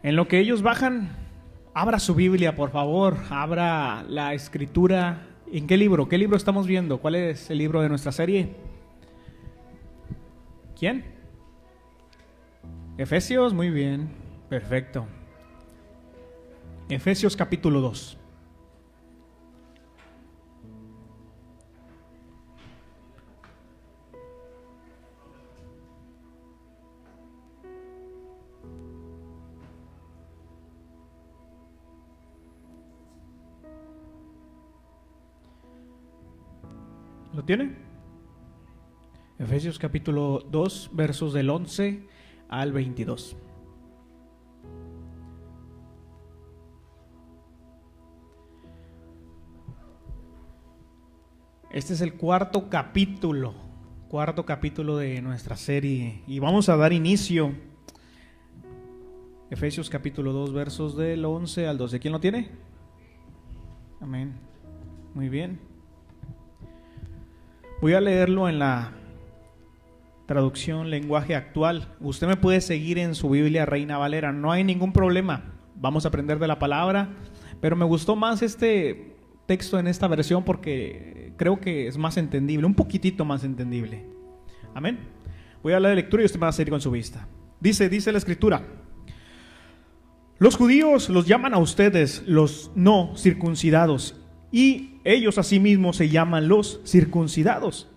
En lo que ellos bajan, abra su Biblia, por favor, abra la escritura. ¿En qué libro? ¿Qué libro estamos viendo? ¿Cuál es el libro de nuestra serie? ¿Quién? Efesios, muy bien, perfecto. Efesios capítulo 2. ¿Lo tiene? Efesios capítulo 2, versos del 11 al 22. Este es el cuarto capítulo de nuestra serie y vamos a dar inicio. Efesios capítulo 2, versos del 11 al 12. ¿Quién lo tiene? Amén. Muy bien. Voy a leerlo en la traducción lenguaje actual. Usted me puede seguir en su Biblia Reina Valera, no hay ningún problema. Vamos a aprender de la palabra, pero me gustó más este texto en esta versión porque creo que es más entendible, un poquitito más entendible. Amén. Voy a leer la lectura y usted me va a seguir con su vista. Dice la escritura: los judíos los llaman a ustedes los no circuncidados, y ellos asimismo se llaman los circuncidados,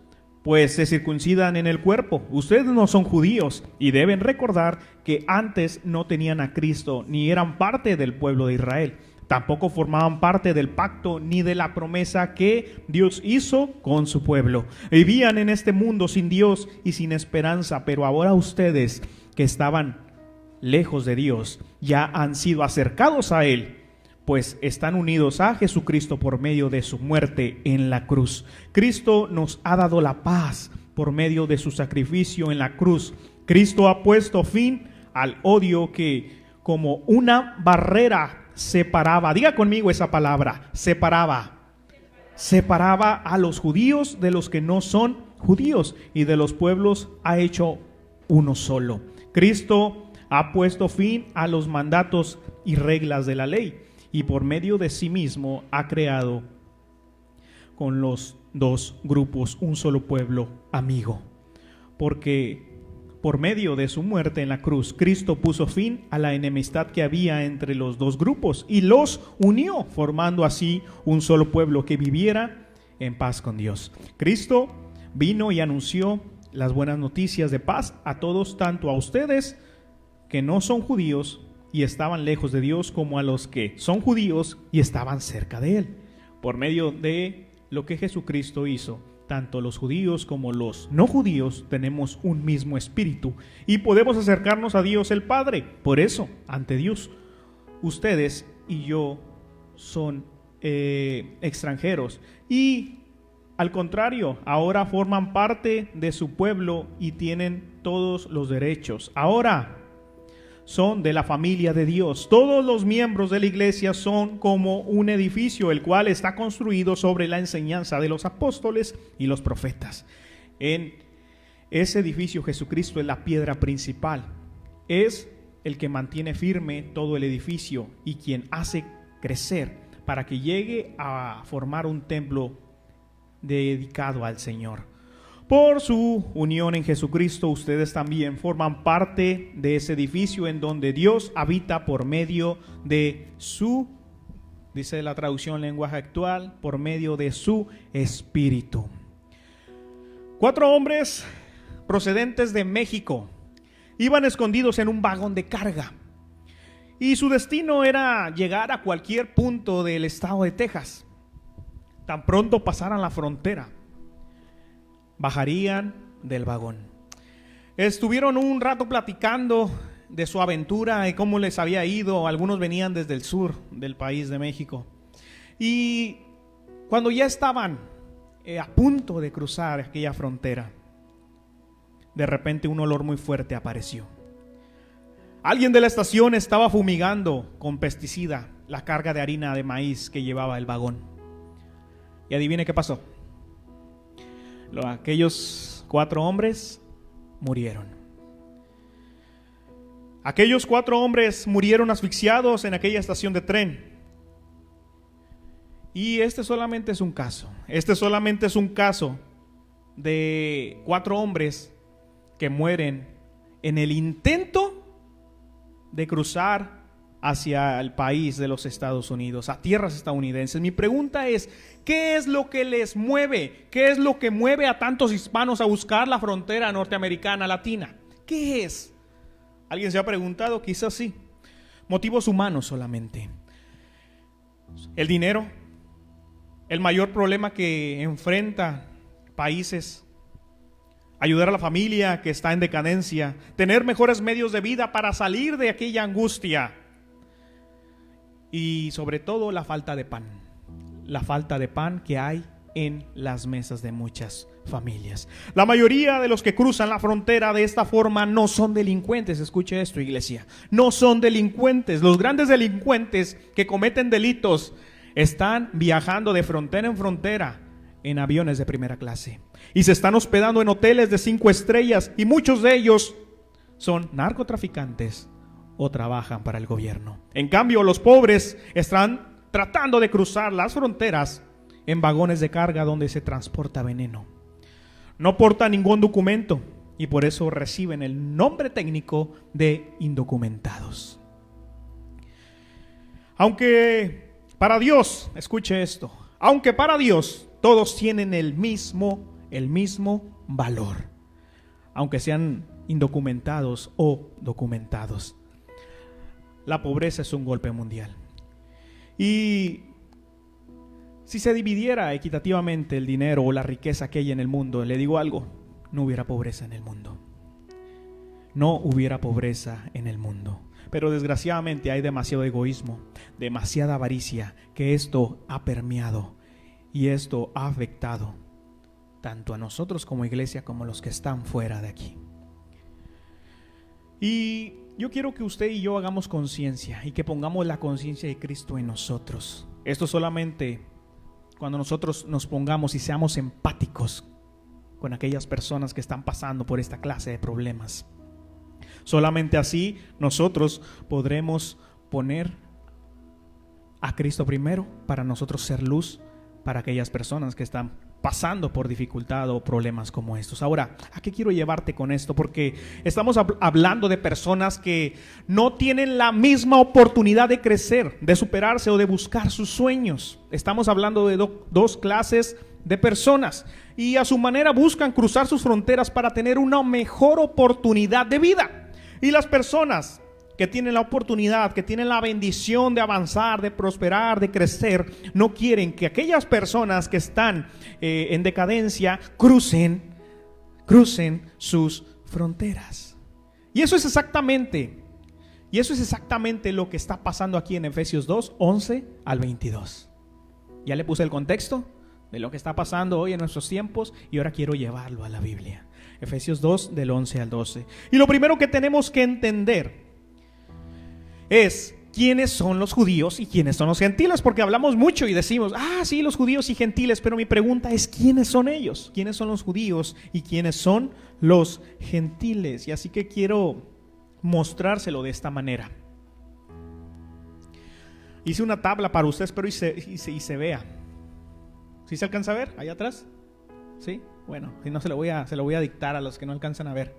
pues se circuncidan en el cuerpo. Ustedes no son judíos y deben recordar que antes no tenían a Cristo ni eran parte del pueblo de Israel. Tampoco formaban parte del pacto ni de la promesa que Dios hizo con su pueblo. Vivían en este mundo sin Dios y sin esperanza, pero ahora ustedes que estaban lejos de Dios ya han sido acercados a Él, pues están unidos a Jesucristo por medio de su muerte en la cruz. Cristo nos ha dado la paz por medio de su sacrificio en la cruz. Cristo ha puesto fin al odio que como una barrera separaba. Diga conmigo esa palabra: separaba a los judíos de los que no son judíos, y de los pueblos ha hecho uno solo. Cristo ha puesto fin a los mandatos y reglas de la ley, y por medio de sí mismo ha creado con los dos grupos un solo pueblo amigo. Porque por medio de su muerte en la cruz, Cristo puso fin a la enemistad que había entre los dos grupos y los unió, formando así un solo pueblo que viviera en paz con Dios. Cristo vino y anunció las buenas noticias de paz a todos, tanto a ustedes que no son judíos y estaban lejos de Dios, como a los que son judíos y estaban cerca de Él. Por medio de lo que Jesucristo hizo, tanto los judíos como los no judíos tenemos un mismo espíritu y podemos acercarnos a Dios el Padre. Por eso, ante Dios, ustedes y yo son extranjeros y, al contrario, ahora forman parte de su pueblo y tienen todos los derechos. Ahora son de la familia de Dios. Todos los miembros de la iglesia son como un edificio, el cual está construido sobre la enseñanza de los apóstoles y los profetas. En ese edificio Jesucristo es la piedra principal. Es el que mantiene firme todo el edificio y quien hace crecer para que llegue a formar un templo dedicado al Señor. Por su unión en Jesucristo, ustedes también forman parte de ese edificio en donde Dios habita por medio de su, dice la traducción lenguaje actual, por medio de su Espíritu. 4 hombres procedentes de México iban escondidos en un vagón de carga y su destino era llegar a cualquier punto del estado de Texas. Tan pronto pasaran la frontera, bajarían del vagón. Estuvieron un rato platicando de su aventura y cómo les había ido. Algunos venían desde el sur del país de México. Y cuando ya estaban a punto de cruzar aquella frontera, de repente un olor muy fuerte apareció. Alguien de la estación estaba fumigando con pesticida la carga de harina de maíz que llevaba el vagón. Y adivine qué pasó. Aquellos 4 hombres murieron. Aquellos 4 hombres murieron asfixiados en aquella estación de tren. Y este solamente es un caso. Este solamente es un caso de 4 hombres que mueren en el intento de cruzar hacia el país de los Estados Unidos, a tierras estadounidenses. Mi pregunta es, ¿qué es lo que les mueve? ¿Qué es lo que mueve a tantos hispanos a buscar la frontera norteamericana latina? ¿Qué es? ¿Alguien se ha preguntado? Quizás sí. Motivos humanos solamente. El dinero, el mayor problema que enfrenta países. Ayudar a la familia que está en decadencia, tener mejores medios de vida para salir de aquella angustia. Y sobre todo la falta de pan. La falta de pan que hay en las mesas de muchas familias. La mayoría de los que cruzan la frontera de esta forma no son delincuentes. Escuche esto, iglesia. No son delincuentes. Los grandes delincuentes que cometen delitos están viajando de frontera en frontera en aviones de primera clase. Y se están hospedando en hoteles de 5 estrellas. Y muchos de ellos son narcotraficantes o trabajan para el gobierno. En cambio, los pobres están tratando de cruzar las fronteras en vagones de carga donde se transporta veneno. No portan ningún documento y por eso reciben el nombre técnico de indocumentados. Aunque para Dios, escuche esto, aunque para Dios todos tienen el mismo valor, aunque sean indocumentados o documentados. La pobreza es un golpe mundial. Y si se dividiera equitativamente el dinero o la riqueza que hay en el mundo, le digo algo, no hubiera pobreza en el mundo. No hubiera pobreza en el mundo. Pero desgraciadamente hay demasiado egoísmo, demasiada avaricia, que esto ha permeado y esto ha afectado tanto a nosotros como iglesia como a los que están fuera de aquí. Y yo quiero que usted y yo hagamos conciencia y que pongamos la conciencia de Cristo en nosotros. Esto solamente cuando nosotros nos pongamos y seamos empáticos con aquellas personas que están pasando por esta clase de problemas. Solamente así nosotros podremos poner a Cristo primero para nosotros ser luz para aquellas personas que están pasando por dificultad o problemas como estos. Ahora, ¿a qué quiero llevarte con esto? Porque estamos hablando de personas que no tienen la misma oportunidad de crecer, de superarse o de buscar sus sueños. Estamos hablando de dos clases de personas y a su manera buscan cruzar sus fronteras para tener una mejor oportunidad de vida. Y las personas que tienen la oportunidad, que tienen la bendición de avanzar, de prosperar, de crecer, no quieren que aquellas personas que están en decadencia crucen sus fronteras. Y eso es exactamente lo que está pasando aquí en Efesios 2, 11 al 22. Ya le puse el contexto de lo que está pasando hoy en nuestros tiempos y ahora quiero llevarlo a la Biblia. Efesios 2 del 11 al 12. Y lo primero que tenemos que entender es quiénes son los judíos y quiénes son los gentiles, porque hablamos mucho y decimos, sí, los judíos y gentiles, pero mi pregunta es, ¿quiénes son ellos? ¿Quiénes son los judíos y quiénes son los gentiles? Y así que quiero mostrárselo de esta manera. Hice una tabla para ustedes, pero y se vea. ¿Sí se alcanza a ver allá atrás? ¿Sí? Bueno, si no se lo voy a dictar a los que no alcanzan a ver.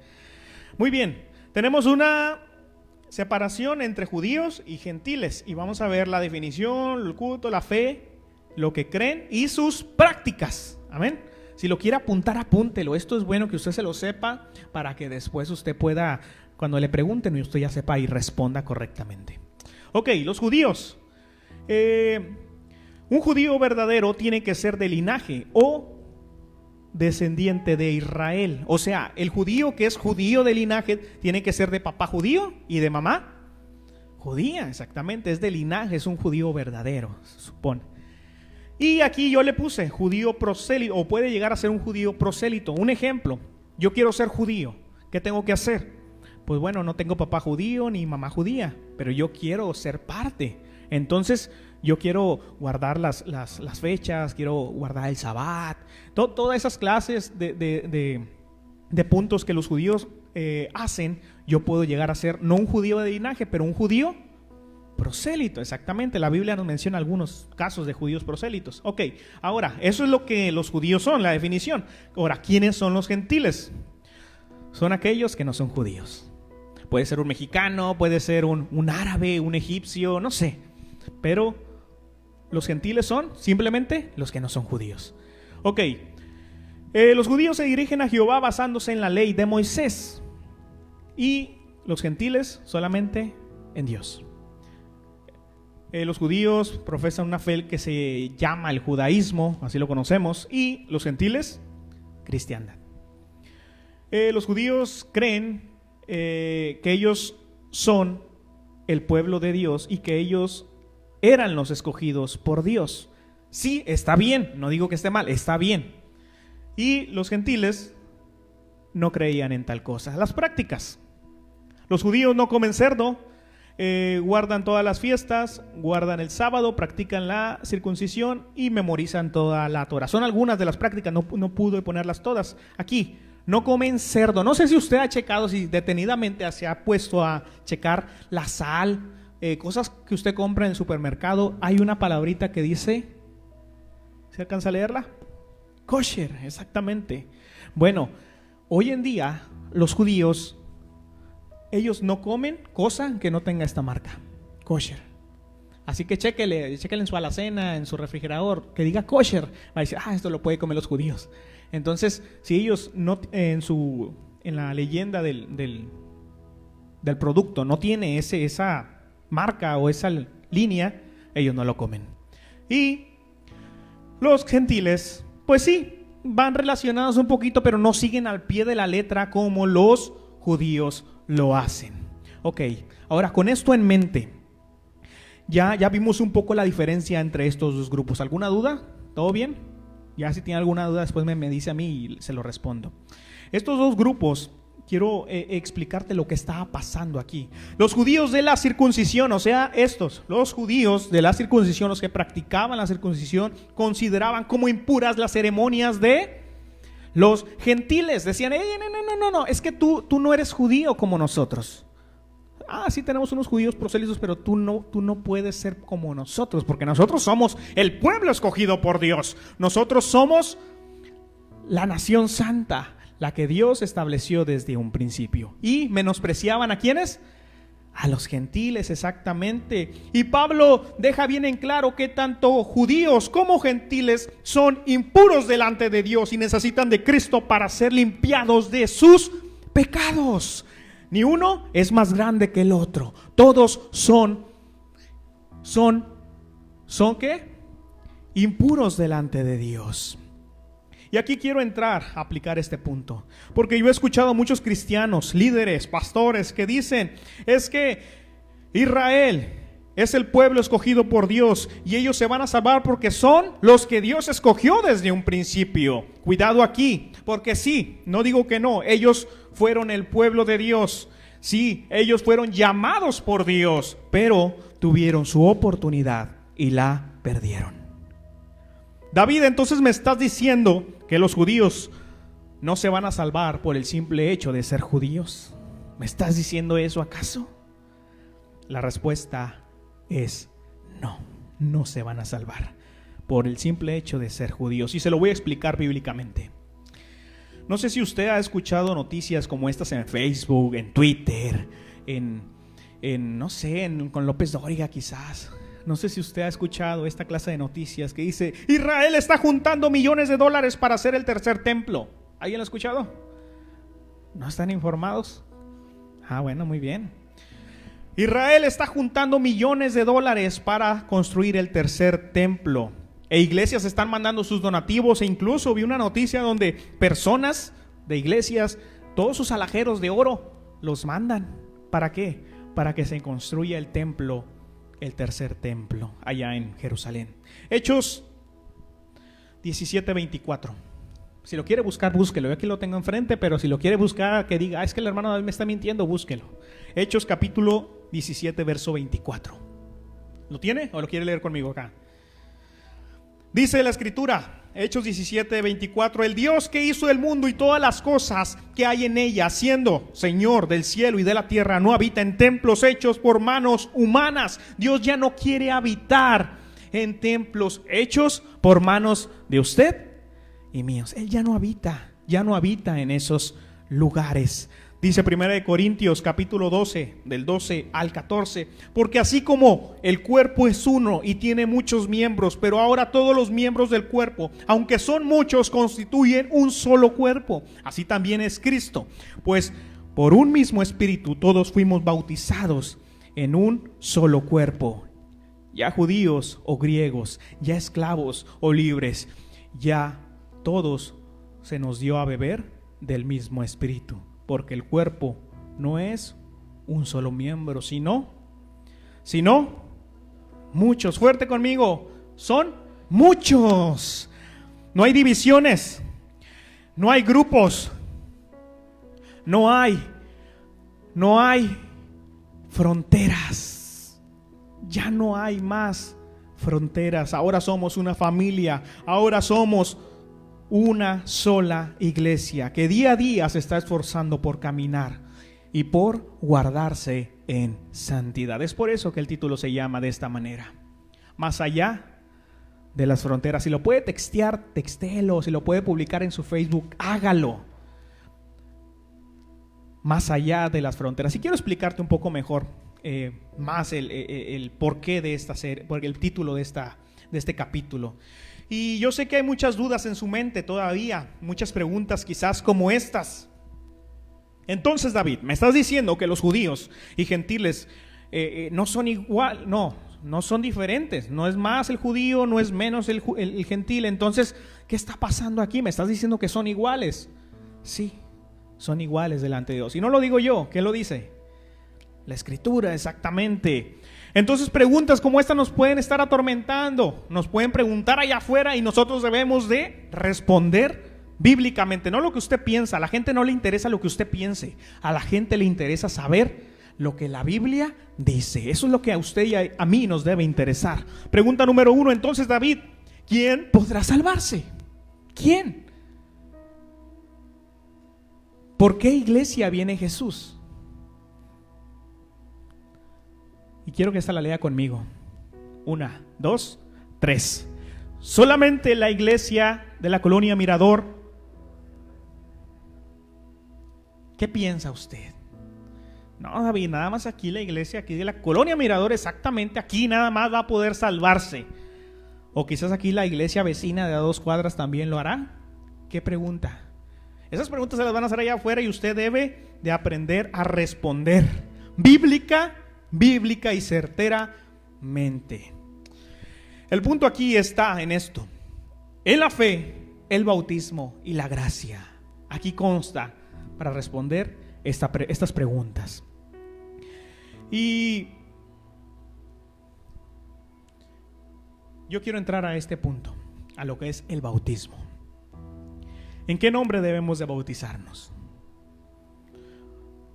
Muy bien, tenemos una separación entre judíos y gentiles y vamos a ver la definición, el culto, la fe, lo que creen y sus prácticas. Amén. Si lo quiere apuntar, apúntelo. Esto es bueno que usted se lo sepa para que después usted pueda, cuando le pregunten, usted ya sepa y responda correctamente. Ok, los judíos. Un judío verdadero tiene que ser de linaje o descendiente de Israel. O sea, el judío que es judío de linaje tiene que ser de papá judío y de mamá judía. Exactamente, es de linaje, es un judío verdadero, se supone. Y aquí yo le puse judío prosélito, o puede llegar a ser un judío prosélito. Un ejemplo, yo quiero ser judío, ¿qué tengo que hacer? Pues bueno, no tengo papá judío ni mamá judía, pero yo quiero ser parte. Entonces yo quiero guardar las fechas, quiero guardar el Sabbat, todas esas clases de puntos que los judíos hacen. yo puedo llegar a ser no un judío de linaje, pero un judío prosélito. Exactamente, la Biblia nos menciona algunos casos de judíos prosélitos. Ok, ahora, eso es lo que los judíos son, la definición. Ahora, ¿quiénes son los gentiles? Son aquellos que no son judíos. Puede ser un mexicano, puede ser un árabe, un egipcio, no sé. Pero los gentiles son simplemente los que no son judíos. Ok, los judíos se dirigen a Jehová basándose en la ley de Moisés. Y los gentiles solamente en Dios. Los judíos profesan una fe que se llama el judaísmo, así lo conocemos. Y los gentiles, cristiandad. Los judíos creen que ellos son el pueblo de Dios y que ellos eran los escogidos por Dios. Sí, está bien, no digo que esté mal, está bien. Y los gentiles no creían en tal cosa. Las prácticas. Los judíos no comen cerdo, guardan todas las fiestas, guardan el sábado, practican la circuncisión y memorizan toda la Torah. Son algunas de las prácticas, no pude ponerlas todas aquí. No comen cerdo. No sé si usted ha checado, si detenidamente se ha puesto a checar la sal, cosas que usted compra en el supermercado. Hay una palabrita que dice, ¿se alcanza a leerla? Kosher, exactamente. Bueno, hoy en día los judíos, ellos no comen cosa que no tenga esta marca, kosher. Así que chéquele en su alacena, en su refrigerador, que diga kosher. Va a decir, esto lo puede comer los judíos. Entonces, si ellos no en la leyenda del producto no tiene esa marca o esa línea, ellos no lo comen. Y los gentiles, pues sí, van relacionados un poquito, pero no siguen al pie de la letra como los judíos lo hacen. Ok, ahora con esto en mente, ya vimos un poco la diferencia entre estos dos grupos. ¿Alguna duda? ¿Todo bien? Ya si tiene alguna duda después me dice a mí y se lo respondo. Estos dos grupos, quiero explicarte lo que estaba pasando aquí. Los judíos de la circuncisión, o sea, los judíos de la circuncisión, los que practicaban la circuncisión, consideraban como impuras las ceremonias de los gentiles. Decían, no, es que tú no eres judío como nosotros. Sí tenemos unos judíos prosélitos, pero tú no puedes ser como nosotros, porque nosotros somos el pueblo escogido por Dios. Nosotros somos la nación santa, la que Dios estableció desde un principio. Y menospreciaban ¿a quiénes? A los gentiles, exactamente. Y Pablo deja bien en claro que tanto judíos como gentiles son impuros delante de Dios y necesitan de Cristo para ser limpiados de sus pecados. Ni uno es más grande que el otro. Todos son ¿qué? Impuros delante de Dios. Y aquí quiero entrar a aplicar este punto, porque yo he escuchado a muchos cristianos, líderes, pastores que dicen, es que Israel es el pueblo escogido por Dios y ellos se van a salvar porque son los que Dios escogió desde un principio. Cuidado aquí, porque sí, no digo que no, ellos fueron el pueblo de Dios. Sí, ellos fueron llamados por Dios, pero tuvieron su oportunidad y la perdieron. David, entonces me estás diciendo que los judíos no se van a salvar por el simple hecho de ser judíos. ¿Me estás diciendo eso acaso? La respuesta es no se van a salvar por el simple hecho de ser judíos. Y se lo voy a explicar bíblicamente. No sé si usted ha escuchado noticias como estas en Facebook, en Twitter, con López Dóriga quizás. No sé si usted ha escuchado esta clase de noticias que dice, Israel está juntando millones de dólares para hacer el tercer templo. ¿Alguien lo ha escuchado? ¿No están informados? Bueno, muy bien. Israel está juntando millones de dólares para construir el tercer templo. E iglesias están mandando sus donativos, e incluso vi una noticia donde personas de iglesias, todos sus alhajeros de oro, los mandan. ¿Para qué? Para que se construya el templo, el tercer templo, allá en Jerusalén. Hechos 17:24. Si lo quiere buscar, búsquelo. Yo aquí lo tengo enfrente, pero si lo quiere buscar, que diga, es que el hermano me está mintiendo, búsquelo. Hechos capítulo 17, verso 24. ¿Lo tiene o lo quiere leer conmigo acá? Dice la escritura, Hechos 17:24, el Dios que hizo el mundo y todas las cosas que hay en ella, siendo Señor del cielo y de la tierra, no habita en templos hechos por manos humanas. Dios ya no quiere habitar en templos hechos por manos de usted y míos. Él ya no habita en esos lugares. Dice 1 Corintios capítulo 12, del 12 al 14, porque así como el cuerpo es uno y tiene muchos miembros, pero ahora todos los miembros del cuerpo, aunque son muchos, constituyen un solo cuerpo, así también es Cristo. Pues por un mismo espíritu todos fuimos bautizados en un solo cuerpo, ya judíos o griegos, ya esclavos o libres, ya todos se nos dio a beber del mismo espíritu. Porque el cuerpo no es un solo miembro, sino muchos. Fuerte conmigo, son muchos. No hay divisiones, no hay grupos, no hay fronteras. Ya no hay más fronteras. Ahora somos una familia, ahora somos una sola iglesia que día a día se está esforzando por caminar y por guardarse en santidad. Es por eso que el título se llama de esta manera: más allá de las fronteras. Si lo puede textear, textéelo. Si lo puede publicar en su Facebook, hágalo. Más allá de las fronteras. Y quiero explicarte un poco mejor más el porqué de esta serie, porque el título de este capítulo. Y yo sé que hay muchas dudas en su mente todavía, muchas preguntas quizás como estas. Entonces, David, me estás diciendo que los judíos y gentiles no son igual, no son diferentes, no es más el judío, no es menos el gentil. Entonces, ¿qué está pasando aquí? Me estás diciendo que son iguales. Sí, son iguales delante de Dios. Y no lo digo yo, ¿qué lo dice? La Escritura, exactamente. Entonces preguntas como esta nos pueden estar atormentando, nos pueden preguntar allá afuera y nosotros debemos de responder bíblicamente, no lo que usted piensa. A la gente no le interesa lo que usted piense, a la gente le interesa saber lo que la Biblia dice. Eso es lo que a usted y a mí nos debe interesar. Pregunta número 1, entonces, David, ¿quién podrá salvarse? ¿Quién? ¿Por qué iglesia viene Jesús? Y quiero que esta la lea conmigo. 1, 2, 3. Solamente la iglesia de la colonia Mirador. ¿Qué piensa usted? No, David, nada más aquí la iglesia aquí de la colonia Mirador, exactamente aquí nada más va a poder salvarse. O quizás aquí la iglesia vecina de a 2 cuadras también lo hará. ¿Qué pregunta? Esas preguntas se las van a hacer allá afuera y usted debe de aprender a responder bíblica y certeramente. El punto aquí está en esto: en la fe, el bautismo y la gracia. Aquí consta para responder estas preguntas. Y yo quiero entrar a este punto, a lo que es el bautismo. ¿En qué nombre debemos de bautizarnos?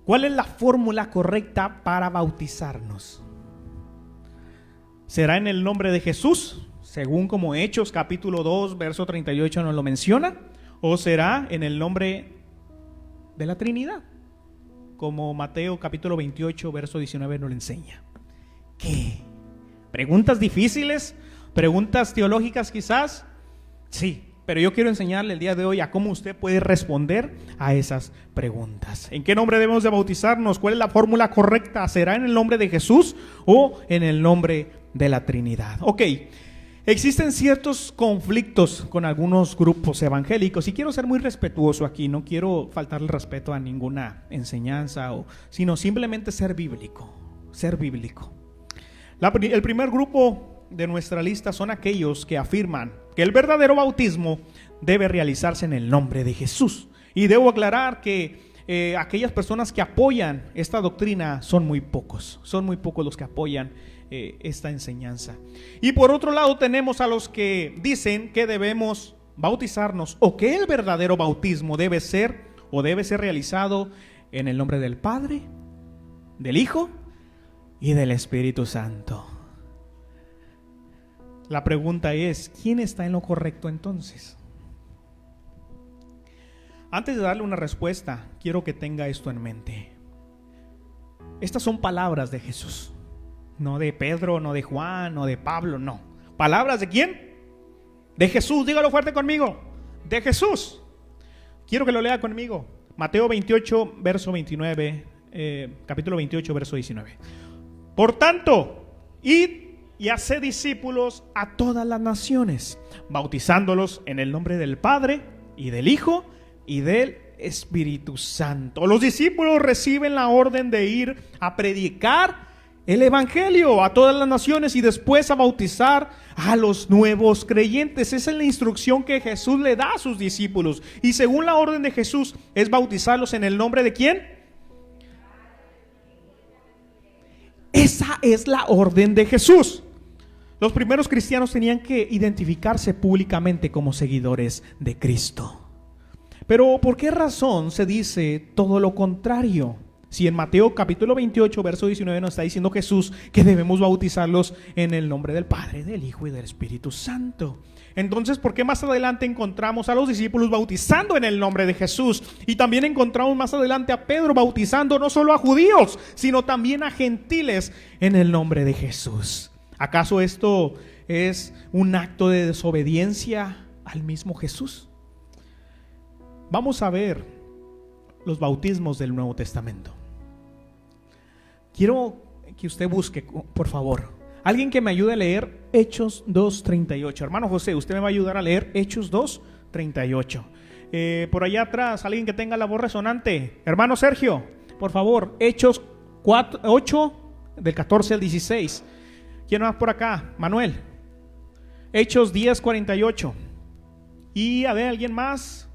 ¿Cuál es la fórmula correcta para bautizarnos? ¿Será en el nombre de Jesús, según como Hechos capítulo 2, verso 38 nos lo menciona? ¿O será en el nombre de la Trinidad, como Mateo capítulo 28, verso 19 nos lo enseña? ¿Qué? ¿Preguntas difíciles? ¿Preguntas teológicas quizás? Sí. Pero yo quiero enseñarle el día de hoy a cómo usted puede responder a esas preguntas. ¿En qué nombre debemos de bautizarnos? ¿Cuál es la fórmula correcta? ¿Será en el nombre de Jesús o en el nombre de la Trinidad? Ok, existen ciertos conflictos con algunos grupos evangélicos y quiero ser muy respetuoso aquí. No quiero faltarle respeto a ninguna enseñanza, sino simplemente ser bíblico. Ser bíblico. El primer grupo de nuestra lista son aquellos que afirman que el verdadero bautismo debe realizarse en el nombre de Jesús. Y debo aclarar que aquellas personas que apoyan esta doctrina son muy pocos los que apoyan esta enseñanza. Y por otro lado tenemos a los que dicen que debemos bautizarnos, o que el verdadero bautismo debe ser realizado en el nombre del Padre, del Hijo y del Espíritu Santo. La pregunta es, ¿quién está en lo correcto entonces? Antes de darle una respuesta, quiero que tenga esto en mente. Estas son palabras de Jesús, no de Pedro, no de Juan, no de Pablo, no. ¿Palabras de quién? De Jesús. Dígalo fuerte conmigo. De Jesús. Quiero que lo lea conmigo. Mateo 28, verso 29, capítulo 28, verso 19. Por tanto, id y haced discípulos a todas las naciones, bautizándolos en el nombre del Padre y del Hijo y del Espíritu Santo. Los discípulos reciben la orden de ir a predicar el evangelio a todas las naciones y después a bautizar a los nuevos creyentes. Esa es la instrucción que Jesús le da a sus discípulos. Y según la orden de Jesús es bautizarlos en el nombre de ¿quién? Esa es la orden de Jesús. Los primeros cristianos tenían que identificarse públicamente como seguidores de Cristo. Pero ¿por qué razón se dice todo lo contrario? Si en Mateo capítulo 28, verso 19 nos está diciendo Jesús que debemos bautizarlos en el nombre del Padre, del Hijo y del Espíritu Santo. Entonces, ¿por qué más adelante encontramos a los discípulos bautizando en el nombre de Jesús? Y también encontramos más adelante a Pedro bautizando no solo a judíos, sino también a gentiles en el nombre de Jesús. ¿Acaso esto es un acto de desobediencia al mismo Jesús? Vamos a ver los bautismos del Nuevo Testamento. Quiero que usted busque, por favor, alguien que me ayude a leer Hechos 2:38. Hermano José, usted me va a ayudar a leer Hechos 2:38. Por allá atrás, alguien que tenga la voz resonante. Hermano Sergio, por favor, Hechos 8, del 14 al 16. ¿Quién más por acá? Manuel. Hechos 10:48. Y a ver, ¿alguien más?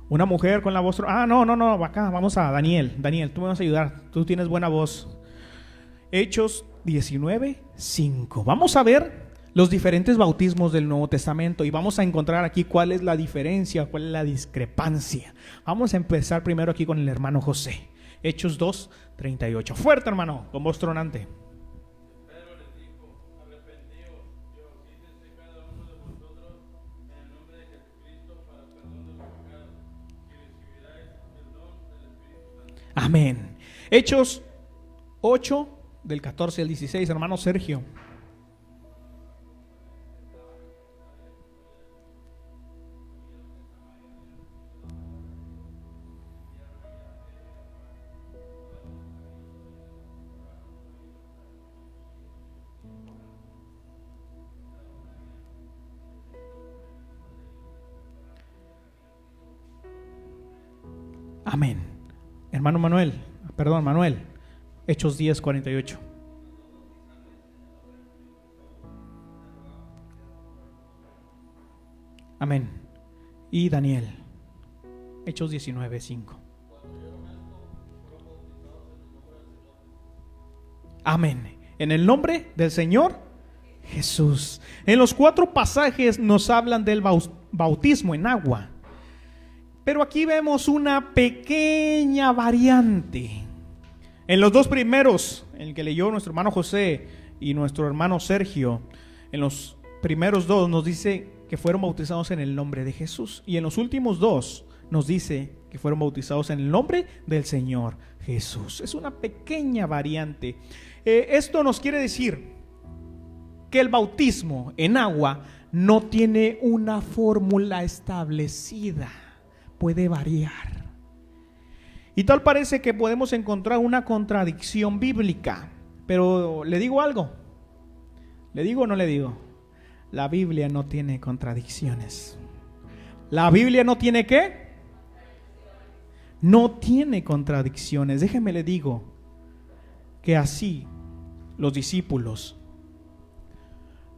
Una mujer con la voz... no, acá vamos a Daniel. Daniel, tú me vas a ayudar, tú tienes buena voz. Hechos 19:5. Vamos a ver los diferentes bautismos del Nuevo Testamento y vamos a encontrar aquí cuál es la diferencia, cuál es la discrepancia. Vamos a empezar primero aquí con el hermano José. Hechos 2:38. Fuerte, hermano, con voz tronante. Amén. Hechos 8, del 14 al 16, hermano Sergio. Amén. Hermano Manuel, Hechos 10:48. Amén. Y Daniel, Hechos 19:5. Amén. En el nombre del Señor Jesús. En los 4 pasajes nos hablan del bautismo en agua. Pero aquí vemos una pequeña variante. En los 2 primeros, el que leyó nuestro hermano José y nuestro hermano Sergio, en los primeros 2 nos dice que fueron bautizados en el nombre de Jesús. Y en los últimos 2 nos dice que fueron bautizados en el nombre del Señor Jesús. Es una pequeña variante. Esto nos quiere decir que el bautismo en agua no tiene una fórmula establecida. Puede variar. Y tal parece que podemos encontrar una contradicción bíblica. Pero le digo algo. ¿Le digo o no le digo? La Biblia no tiene contradicciones. ¿La Biblia no tiene qué? No tiene contradicciones. Déjeme le digo que así los discípulos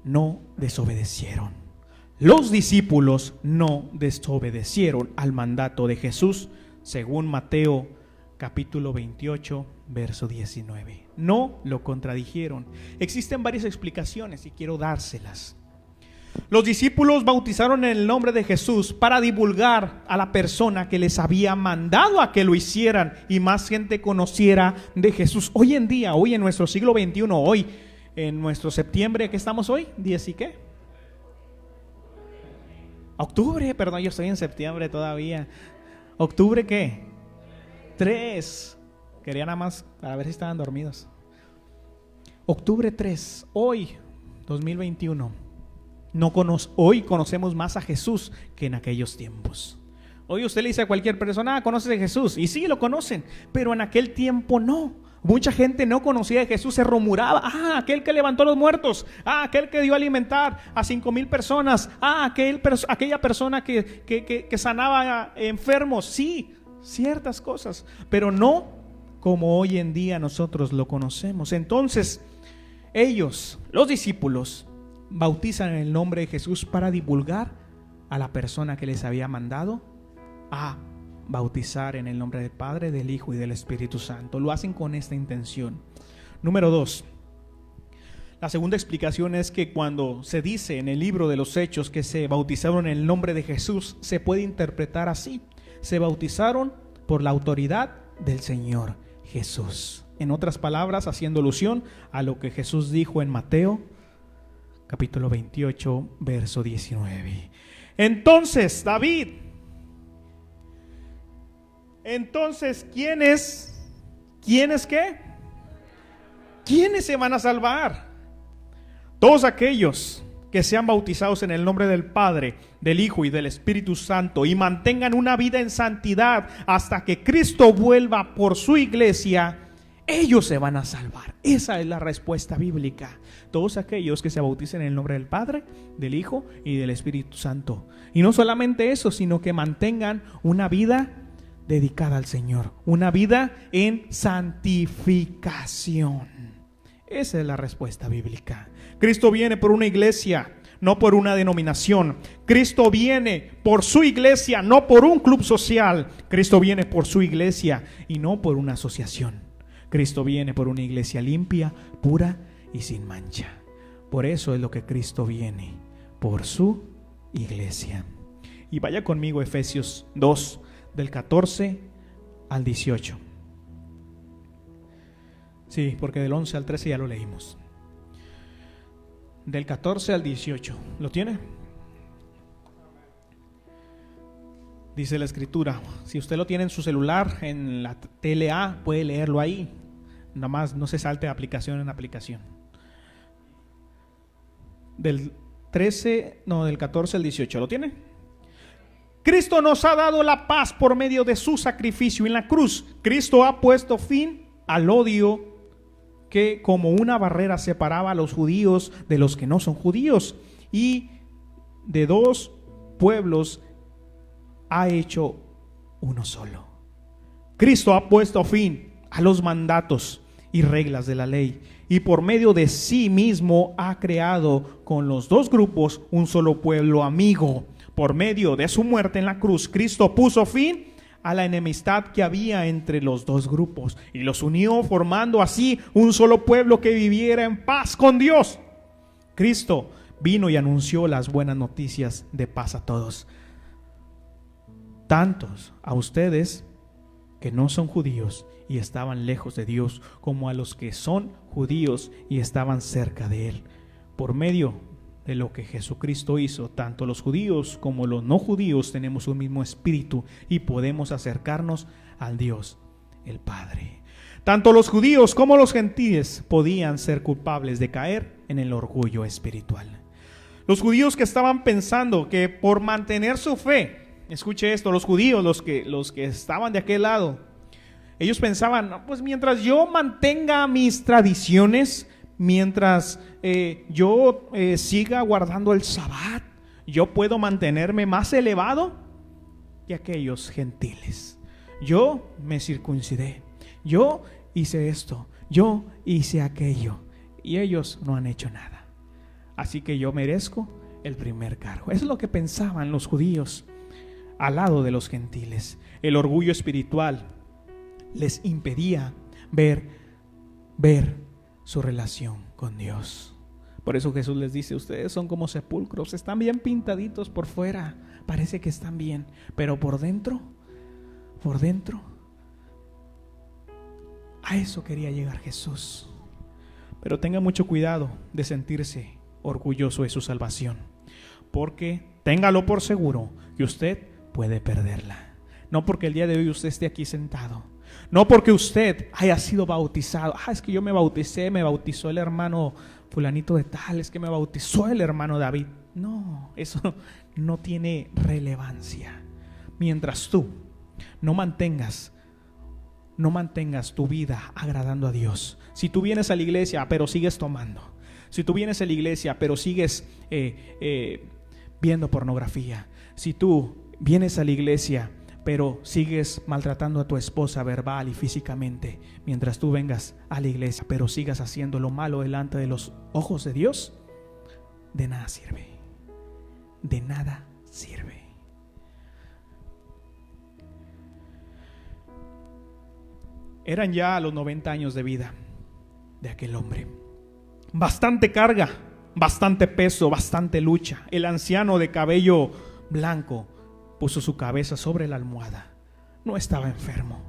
no desobedecieron. Los discípulos no desobedecieron al mandato de Jesús, según Mateo capítulo 28, verso 19. No lo contradijeron. Existen varias explicaciones y quiero dárselas. Los discípulos bautizaron en el nombre de Jesús para divulgar a la persona que les había mandado a que lo hicieran y más gente conociera de Jesús. Hoy en día, hoy en nuestro siglo XXI, hoy en nuestro septiembre, ¿qué estamos hoy? ¿10 y qué? Octubre, perdón, yo estoy en septiembre todavía. ¿Octubre qué? 3. Quería nada más para ver si estaban dormidos. Octubre 3, hoy, 2021. Hoy conocemos más a Jesús que en aquellos tiempos. Hoy usted le dice a cualquier persona, ¿conoces a Jesús? Y sí, lo conocen, pero en aquel tiempo no. Mucha gente no conocía a Jesús, se rumoraba, aquel que levantó a los muertos, aquel que dio a alimentar a 5,000 personas, aquella persona que sanaba enfermos. Sí, ciertas cosas, pero no como hoy en día nosotros lo conocemos. Entonces, ellos, los discípulos, bautizan en el nombre de Jesús para divulgar a la persona que les había mandado a bautizar en el nombre del Padre, del Hijo y del Espíritu Santo. Lo hacen con esta intención. Número 2. La segunda explicación es que cuando se dice en el libro de los Hechos que se bautizaron en el nombre de Jesús, se puede interpretar así: se bautizaron por la autoridad del Señor Jesús. En otras palabras, haciendo alusión a lo que Jesús dijo en Mateo capítulo 28, verso 19. Entonces, David, ¿quiénes qué? ¿Quiénes se van a salvar? Todos aquellos que sean bautizados en el nombre del Padre, del Hijo y del Espíritu Santo y mantengan una vida en santidad hasta que Cristo vuelva por su iglesia, ellos se van a salvar. Esa es la respuesta bíblica. Todos aquellos que se bauticen en el nombre del Padre, del Hijo y del Espíritu Santo. Y no solamente eso, sino que mantengan una vida dedicada al Señor, una vida en santificación. Esa es la respuesta bíblica. Cristo viene por una iglesia, no por una denominación. Cristo viene por su iglesia, no por un club social. Cristo viene por su iglesia y no por una asociación. Cristo viene por una iglesia limpia, pura y sin mancha. Por eso es lo que Cristo viene, por su iglesia. Y vaya conmigo a Efesios 2, del 14 al 18. Sí, porque del 11 al 13 ya lo leímos. Del 14 al 18. ¿Lo tiene? Dice la escritura. Si usted lo tiene en su celular, en la TLA, puede leerlo ahí. Nada más no se salte de aplicación en aplicación. Del 14 al 18. ¿Lo tiene? Cristo nos ha dado la paz por medio de su sacrificio en la cruz. Cristo ha puesto fin al odio que como una barrera separaba a los judíos de los que no son judíos, y de dos pueblos ha hecho uno solo. Cristo ha puesto fin a los mandatos y reglas de la ley, y por medio de sí mismo ha creado con los dos grupos un solo pueblo amigo. Por medio de su muerte en la cruz, Cristo puso fin a la enemistad que había entre los dos grupos y los unió, formando así un solo pueblo que viviera en paz con Dios. Cristo vino y anunció las buenas noticias de paz a todos, tantos a ustedes que no son judíos y estaban lejos de Dios, como a los que son judíos y estaban cerca de Él. Por medio de lo que Jesucristo hizo, tanto los judíos como los no judíos tenemos un mismo espíritu y podemos acercarnos al Dios, el Padre. Tanto los judíos como los gentiles podían ser culpables de caer en el orgullo espiritual. Los judíos que estaban pensando que por mantener su fe, escuche esto, los judíos, los que estaban de aquel lado, ellos pensaban, no, pues mientras yo mantenga mis tradiciones, mientras yo siga guardando el Sabbat, yo puedo mantenerme más elevado que aquellos gentiles. Yo me circuncidé, yo hice esto, yo hice aquello, y ellos no han hecho nada. Así que yo merezco el primer cargo. Eso es lo que pensaban los judíos al lado de los gentiles. El orgullo espiritual les impedía ver su relación con Dios. Por eso Jesús les dice, ustedes son como sepulcros, están bien pintaditos por fuera, parece que están bien, pero por dentro, a eso quería llegar Jesús. Pero tenga mucho cuidado de sentirse orgulloso de su salvación, porque téngalo por seguro que usted puede perderla. No porque el día de hoy usted esté aquí sentado. No porque usted haya sido bautizado. Es que yo me bauticé, me bautizó el hermano fulanito de tal, es que me bautizó el hermano David. No, eso no tiene relevancia. Mientras tú no mantengas tu vida agradando a Dios. Si tú vienes a la iglesia pero sigues tomando, si tú vienes a la iglesia pero sigues viendo pornografía, si tú vienes a la iglesia pero sigues maltratando a tu esposa verbal y físicamente, mientras tú vengas a la iglesia pero sigas haciendo lo malo delante de los ojos de Dios, de nada sirve. De nada sirve. Eran ya los 90 años de vida de aquel hombre. Bastante carga, bastante peso, bastante lucha. El anciano de cabello blanco puso su cabeza sobre la almohada. No estaba enfermo.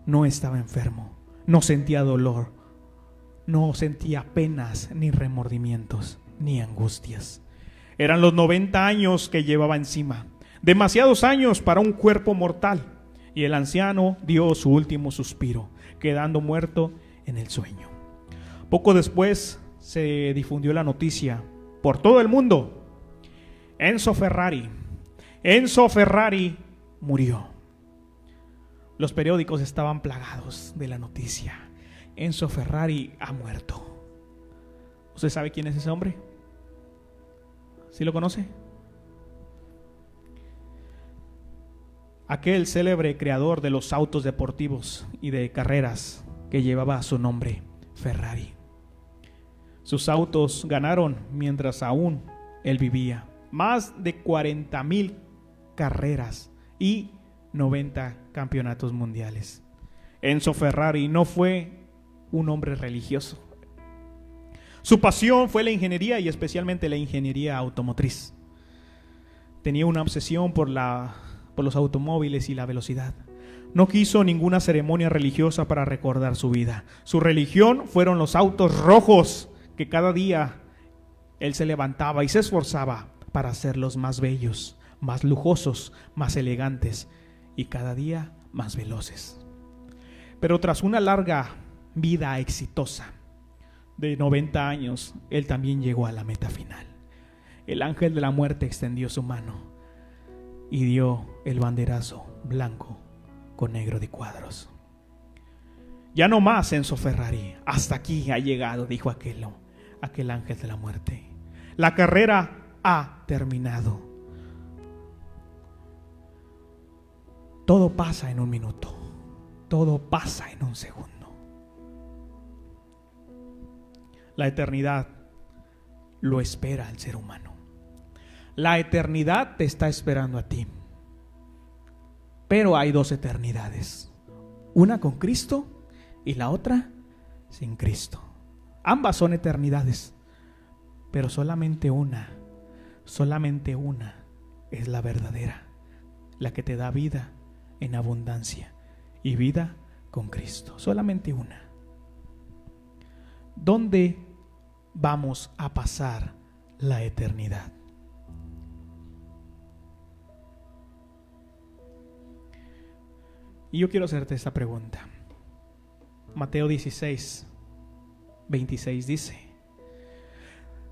No estaba enfermo. No sentía dolor. No sentía penas, ni remordimientos, ni angustias. Eran los 90 años que llevaba encima. Demasiados años para un cuerpo mortal. Y el anciano dio su último suspiro, quedando muerto en el sueño. Poco después se difundió la noticia por todo el mundo. Enzo Ferrari murió. Los periódicos estaban plagados de la noticia. Enzo Ferrari ha muerto. ¿Usted sabe quién es ese hombre? ¿Sí lo conoce? Aquel célebre creador de los autos deportivos y de carreras que llevaba su nombre, Ferrari. Sus autos ganaron mientras aún él vivía. Más de 40,000 carreras y 90 campeonatos mundiales. Enzo Ferrari no fue un hombre religioso. Su pasión fue la ingeniería y especialmente la ingeniería automotriz. Tenía una obsesión por los automóviles y la velocidad. No quiso ninguna ceremonia religiosa para recordar su vida. Su religión fueron los autos rojos que cada día él se levantaba y se esforzaba para hacerlos más bellos, más lujosos, más elegantes y cada día más veloces. Pero tras una larga vida exitosa de 90 años, él también llegó a la meta final. El ángel de la muerte extendió su mano y dio el banderazo blanco con negro de cuadros. Ya no más, Enzo Ferrari, hasta aquí ha llegado, dijo aquel ángel de la muerte. La carrera ha terminado. Todo pasa en un minuto, todo pasa en un segundo. La eternidad lo espera al ser humano. La eternidad te está esperando a ti. Pero hay dos eternidades. Una con Cristo y la otra sin Cristo. Ambas son eternidades. Pero solamente una es la verdadera. La que te da vida en abundancia y vida con Cristo. Solamente una. ¿Dónde vamos a pasar la eternidad? Y yo quiero hacerte esta pregunta. Mateo 16, 26 dice: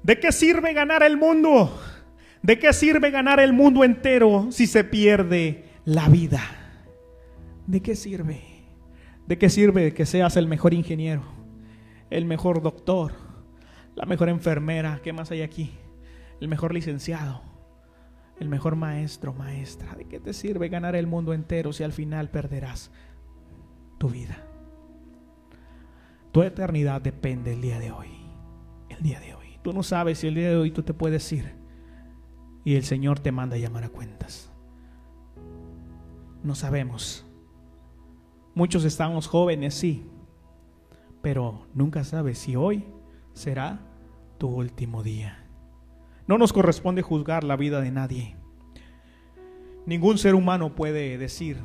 ¿de qué sirve ganar el mundo? ¿De qué sirve ganar el mundo entero si se pierde la vida? ¿De qué sirve? ¿De qué sirve que seas el mejor ingeniero, el mejor doctor, la mejor enfermera? ¿Qué más hay aquí? El mejor licenciado, el mejor maestro, maestra. ¿De qué te sirve ganar el mundo entero si al final perderás tu vida? Tu eternidad depende el día de hoy. El día de hoy. Tú no sabes si el día de hoy tú te puedes ir y el Señor te manda a llamar a cuentas. No sabemos. Muchos estamos jóvenes, sí, pero nunca sabes si hoy será tu último día. No nos corresponde juzgar la vida de nadie. Ningún ser humano puede decir: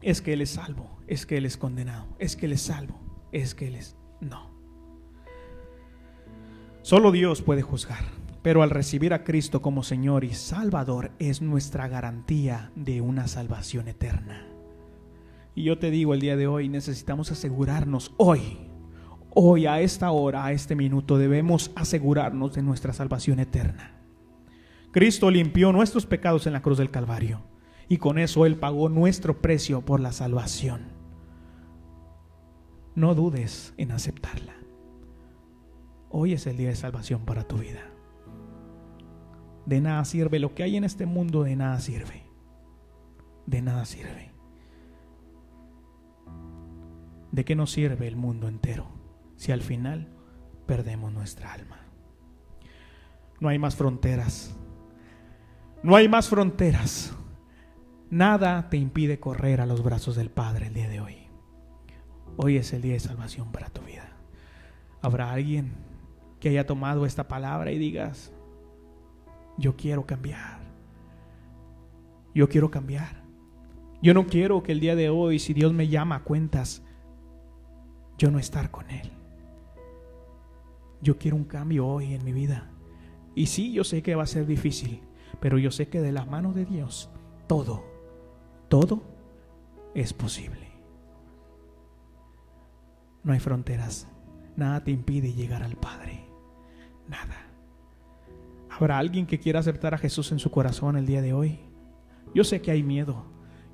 es que él es salvo, es que él es condenado, es que él es salvo, es que él es... No. Solo Dios puede juzgar. Pero al recibir a Cristo como Señor y Salvador es nuestra garantía de una salvación eterna. Y yo te digo el día de hoy, necesitamos asegurarnos hoy a esta hora, a este minuto, debemos asegurarnos de nuestra salvación eterna. Cristo limpió nuestros pecados en la cruz del Calvario y con eso Él pagó nuestro precio por la salvación. No dudes en aceptarla. Hoy es el día de salvación para tu vida. De nada sirve lo que hay en este mundo, de nada sirve. De nada sirve. ¿De qué nos sirve el mundo entero si al final perdemos nuestra alma? No hay más fronteras. No hay más fronteras. Nada te impide correr a los brazos del Padre el día de hoy. Hoy es el día de salvación para tu vida. ¿Habrá alguien que haya tomado esta palabra y digas: yo quiero cambiar? Yo quiero cambiar. Yo no quiero que el día de hoy, si Dios me llama a cuentas, yo no estar con Él. Yo quiero un cambio hoy en mi vida. Y sí, yo sé que va a ser difícil, pero yo sé que de la mano de Dios todo es posible. No hay fronteras. Nada te impide llegar al Padre. Nada. ¿Habrá alguien que quiera aceptar a Jesús en su corazón el día de hoy? Yo sé que hay miedo.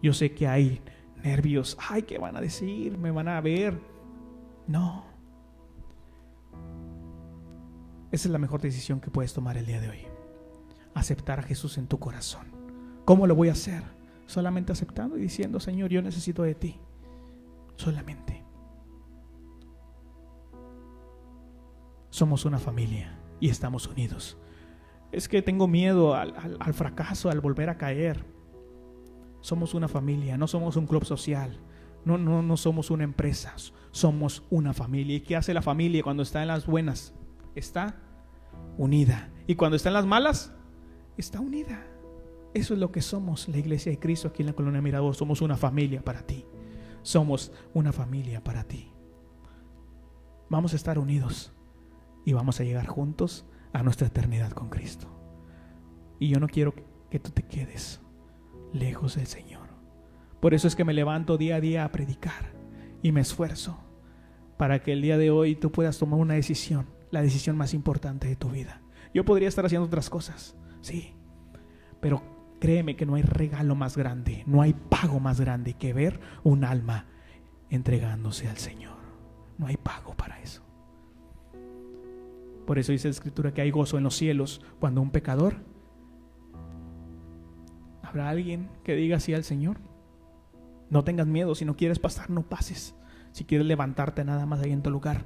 Yo sé que hay nervios. Ay, ¿qué van a decir? ¿Me van a ver? No. Esa es la mejor decisión que puedes tomar el día de hoy. Aceptar a Jesús en tu corazón. ¿Cómo lo voy a hacer? Solamente aceptando y diciendo: Señor, yo necesito de ti. Solamente. Somos una familia y estamos unidos. Es que tengo miedo al fracaso, al volver a caer. Somos una familia, no somos un club social. No somos una empresa, somos una familia. ¿Y qué hace la familia cuando está en las buenas? Está unida. Y cuando está en las malas, está unida. Eso es lo que somos, la Iglesia de Cristo aquí en la Colonia Mirador. Somos una familia para ti. Somos una familia para ti. Vamos a estar unidos y vamos a llegar juntos a nuestra eternidad con Cristo. Y yo no quiero que tú te quedes lejos del Señor. Por eso es que me levanto día a día a predicar y me esfuerzo para que el día de hoy tú puedas tomar una decisión, la decisión más importante de tu vida. Yo podría estar haciendo otras cosas, sí, pero créeme que no hay regalo más grande, no hay pago más grande que ver un alma entregándose al Señor. No hay pago para eso. Por eso dice la Escritura que hay gozo en los cielos cuando un pecador. ¿Habrá alguien que diga así al Señor? No tengas miedo, si no quieres pasar, no pases. Si quieres levantarte nada más ahí en tu lugar,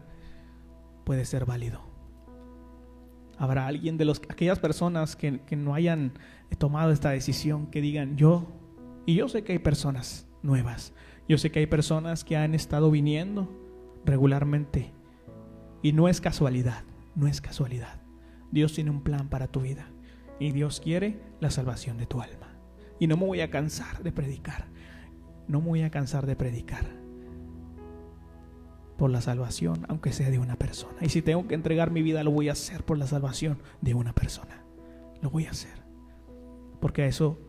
puede ser válido. Habrá alguien de aquellas personas que no hayan tomado esta decisión, que digan y yo sé que hay personas nuevas, yo sé que hay personas que han estado viniendo regularmente y no es casualidad, no es casualidad. Dios tiene un plan para tu vida y Dios quiere la salvación de tu alma. Y no me voy a cansar de predicar. No me voy a cansar de predicar por la salvación, aunque sea de una persona. Y si tengo que entregar mi vida, lo voy a hacer por la salvación de una persona. Lo voy a hacer. Porque a eso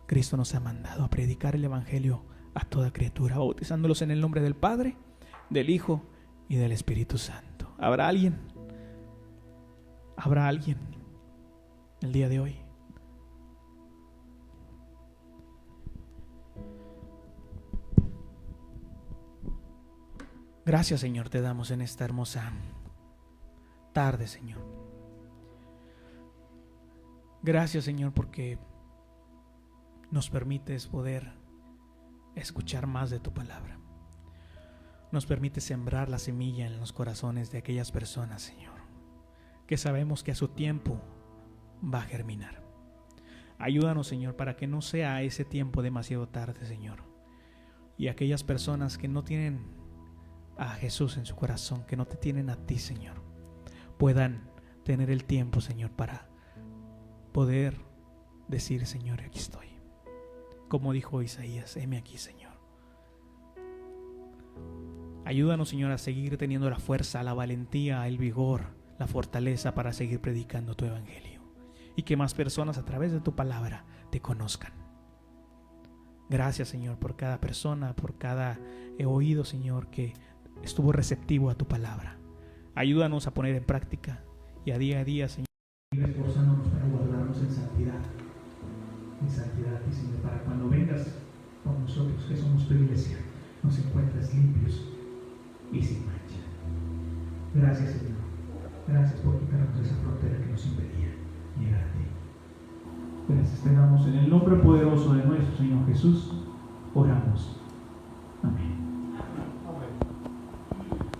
Cristo nos ha mandado, a predicar el Evangelio a toda criatura, bautizándolos en el nombre del Padre, del Hijo y del Espíritu Santo. ¿Habrá alguien? ¿Habrá alguien el día de hoy? Gracias, Señor, te damos en esta hermosa tarde, Señor. Gracias, Señor, porque nos permites poder escuchar más de tu palabra. Nos permites sembrar la semilla en los corazones de aquellas personas, Señor, que sabemos que a su tiempo va a germinar. Ayúdanos, Señor, para que no sea ese tiempo demasiado tarde, Señor. Y aquellas personas que no tienen a Jesús en su corazón, que no te tienen a ti, Señor, puedan tener el tiempo, Señor, para poder decir: Señor, aquí estoy. Como dijo Isaías: heme aquí, Señor. Ayúdanos, Señor, a seguir teniendo la fuerza, la valentía, el vigor, la fortaleza para seguir predicando tu evangelio y que más personas a través de tu palabra te conozcan. Gracias, Señor, por cada persona, por cada oído, Señor, que estuvo receptivo a tu palabra. Ayúdanos a poner en práctica y a día, Señor, esforzándonos para guardarnos en santidad, y Señor, para cuando vengas por nosotros, que somos tu iglesia, nos encuentres limpios y sin mancha. Gracias, Señor. Gracias por quitarnos esa frontera que nos impedía llegar a ti. Gracias te damos en el nombre poderoso de nuestro Señor Jesús. Oramos.